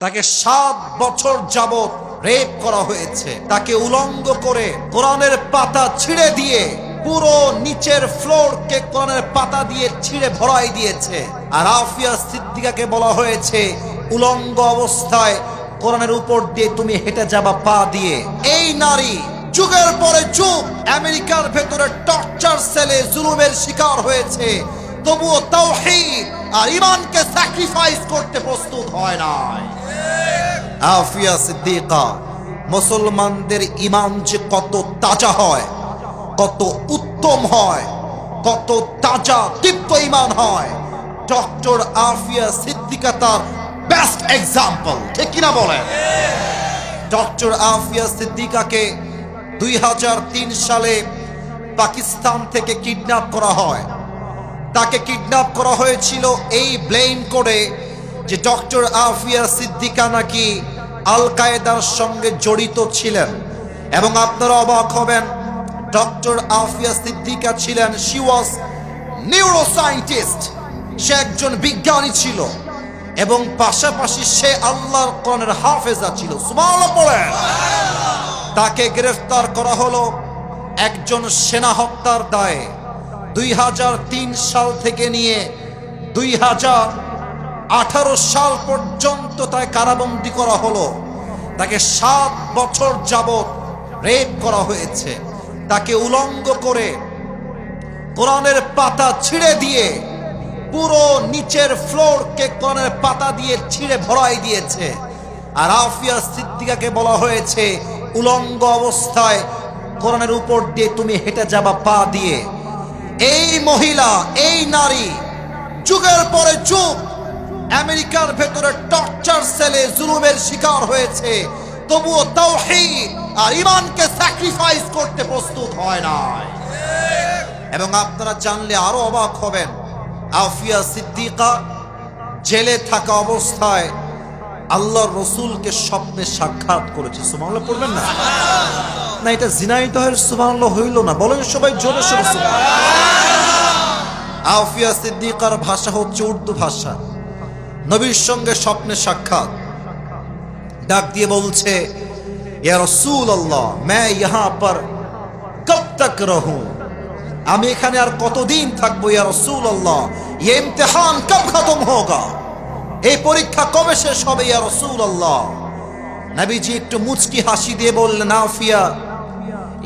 তাকে 7 বছর যাবত রেপ করা হয়েছে। তাকে উলঙ্গ করে কোরআনের পাতা ছিঁড়ে দিয়ে পুরো নিচের ফ্লোরকে কোরআনের পাতা দিয়ে ছিঁড়ে ভরাই দিয়েছে। আর আফিয়া সিদ্দিকাকে বলা হয়েছে উলঙ্গ অবস্থায় কোরআনের উপর দিয়ে তুমি হেঁটে যাবা পা দিয়ে। এই নারী যুগের পরে যুগ আমেরিকার ভেতরে টর্চার সেলে জুলুমের শিকার হয়েছে, তবুও তাওহীদ আর ঈমানকে স্যাক্রিফাইস করতে প্রস্তুত হয় নাই। আফিয়া সিদ্দিকা মুসলমানদের ঈমান যে কত তাজা হয়, কত উত্তম হয়, কত তাজা দীপ্ত ঈমান হয়, ডক্টর আফিয়া সিদ্দিকা তার বেস্ট এক্সাম্পল। ঠিক কিনা বলেন? ডক্টর আফিয়া সিদ্দিকাকে 2003 সালে পাকিস্তান থেকে কিডন্যাপ করা হয়। তাকে কিডন্যাপ করা হয়েছিল এই ব্লেম করে যে ডক্টর আফিয়া সিদ্দিকা নাকি আল কায়েদার সঙ্গে জড়িত ছিলেন। এবং আপনারা অবাক হবেন, ডক্টর আফিয়া সিদ্দিকা ছিলেন, শি ওয়াজ নিউরোসায়েন্টিস্ট, সে একজন বিজ্ঞানী ছিল এবং পাশাপাশি সে আল্লাহর কোরআনের হাফেজা ছিল। সুবহানাল্লাহ পড়েন। তাকে গ্রেফতার করা হলো একজন সেনা হত্যার দায়ে। 2003 সাল থেকে নিয়ে 2018 সাল পর্যন্ত তাকে কারাবন্দী করা হলো। তাকে 7 বছর যাবত রেপ করা হয়েছে। তাকে উলঙ্গ করে কোরআনের পাতা ছিঁড়ে দিয়ে পুরো নিচের ফ্লোরকে কোরআনের পাতা দিয়ে ছিঁড়ে ভরাই দিয়েছে। আর আফিয়া সিদ্দিকাকে বলা হয়েছে উলঙ্গ অবস্থায় কোরআনের উপর দিয়ে তুমি হেঁটে যাবা পা দিয়ে। এই মহিলা, এই নারী যুগের পরে যুগ আমেরিকার ভেতরে টর্চার সেলে জুলুমের শিকার হয়েছে, তবুও তাওহীদ আর ঈমানকে স্যাক্রিফাইস করতে প্রস্তুত হয় নাই। এবং আপনারা জানলে আরো অবাক হবেন, আফিয়া সিদ্দিকা জেলে থাকা অবস্থায় আল্লাহর রাসূলকে স্বপ্নে সাক্ষাৎ করেছে। সুবহানাল্লাহ পড়বেন না? না, এটা জিনাইদহের সুবহানাল্লাহ হইল না, বলেন সবাই জোরে সোরে সুবহানাল্লাহ। আফিয়া সিদ্দিকার ভাষা হচ্ছে উর্দু ভাষা। নবীর সঙ্গে স্বপ্নে সাক্ষাৎ, ডাক দিয়ে বলছে ইয়া রাসূলুল্লাহ मैं यहाँ पर कब तक रहूं, আমি এখানে আর কতদিন থাকবো ইয়া রাসূলুল্লাহ, ये इम्तिहान कब खत्म होगा, এই পরীক্ষা কবে শেষ হবে ইয়া রাসূলুল্লাহ। নবীজি একটু মুচকি হাসি দিয়ে বললেন আফিয়া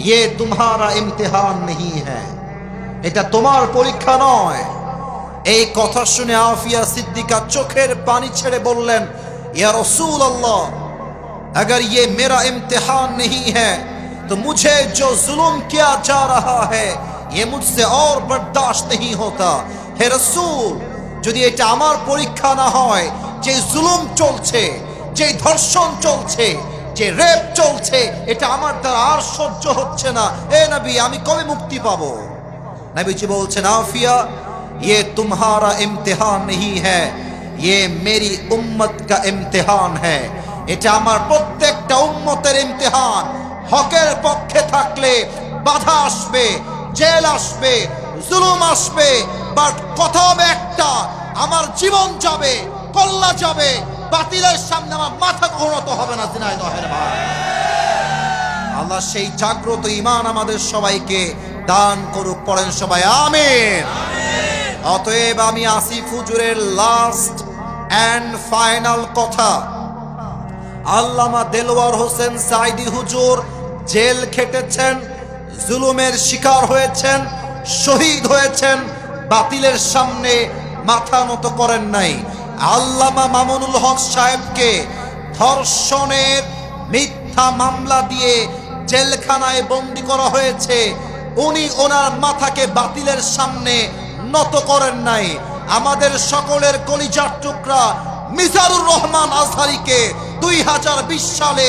ये तुम्हारा इम्तिहान नहीं है, এটা তোমার পরীক্ষা নয়। এই কথা শুনে আফিয়া সিদ্দিকা চোখের পানি ছেড়ে বললেন ইয়া রাসূলুল্লাহ अगर ये मेरा इम्तिहान नहीं है तो मुझे जो जुल्म किया जा रहा है ये मुझसे और बर्दाश्त नहीं होता। हे रसूल, যদি এটা আমার পরীক্ষা না হয়, যে জুলুম চলছে, যে ধর্ষণ চলছে, যে রেপ চলছে, এটা আমার দ্বারা আর সহ্য হচ্ছে না। এ নবী, আমি কবে মুক্তি পাবো? নবীজি বলছেন আফিয়া ये तुम्हारा इम्तिहान नहीं है, ये मेरी उम्मत का इम्तिहान है, এটা আমার প্রত্যেকটা উম্মতের ইমতিহান। হকের পক্ষে থাকলে বাধা আসবে, জেল আসবে, জুলুম আসবে, বাট কথা হবে একটা, আমার জীবন যাবে, কল্লা যাবে, বাতিলের সামনে আমার মাথা ঘোরাতে হবে না। জিনাইদহের ভাই, আল্লাহ সেই জাগ্রত ঈমান আমাদের সবাইকে দান করুক। পড়েন সবাই আমিন। অতএব আমি আসিফ হুজুরের লাস্ট এন্ড ফাইনাল কথা, আল্লামা দেলওয়ার হোসেন সাইদি হুজুর জেল খেটেছেন, জুলুমের শিকার হয়েছেন, শহীদ হয়েছেন, বাতিলের সামনে মাথা নত করেন নাই। আল্লামা মামুনুল হক সাহেবকে ধর্ষণের মিথ্যা মামলা দিয়ে জেলখানায় বন্দী করা হয়েছে, উনি ওনার মাথাকে বাতিলের সামনে নত করেন নাই। আমাদের সকলের কলিজার টুকরা মিজানুর রহমান আজহারীকে 2020 সালে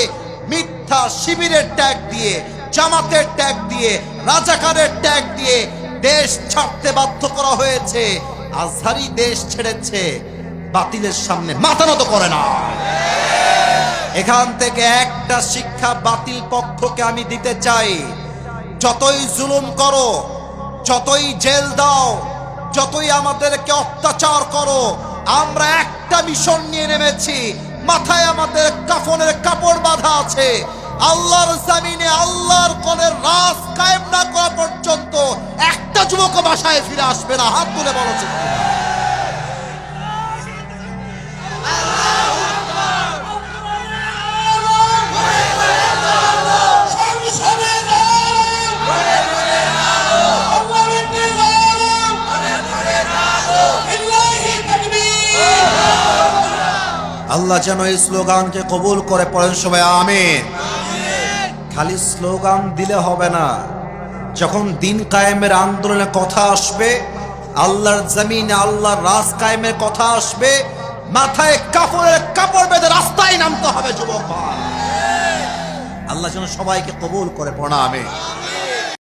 মিথ্যা শিবিরের ট্যাগ দিয়ে, জামাতের ট্যাগ দিয়ে, রাজাকারের ট্যাগ দিয়ে দেশ ছাড়তে বাধ্য করা হয়েছে। আজহারী দেশ ছেড়েছে, বাতিলের সামনে মাথা নত করে না। এখান থেকে একটা শিক্ষা বাতিল পক্ষকে আমি দিতে চাই, যতই জুলুম করো, যতই জেল দাও, যতই আমাদেরকে অত্যাচার করো, আমরা একটা মিশন নিয়ে নেমেছি, মাথায় আমাদের কাফনের কাপড় বাঁধা আছে। আল্লাহর জমিনে আল্লাহর কোনের রাজ কায়েম না করা পর্যন্ত একটা যুবক বাসায় ফিরে আসবে না। হাত তুলে বলো ঠিক কিনা? আল্লাহ যেন এই স্লোগানকে কবুল করে, পড়েন সবাই আমিন। খালি স্লোগান দিলে হবে না, যখন দিন কায়েমের আন্দোলনের কথা আসবে, আল্লাহর জমিনে আল্লাহর রাজ কায়েমের কথা আসবে, মাথায় কাপড়ের কাপড় বেঁধে রাস্তায় নামতে হবে যুবক ভাই। আল্লাহ যেন সবাইকে কবুল করে, পড়া আমিন।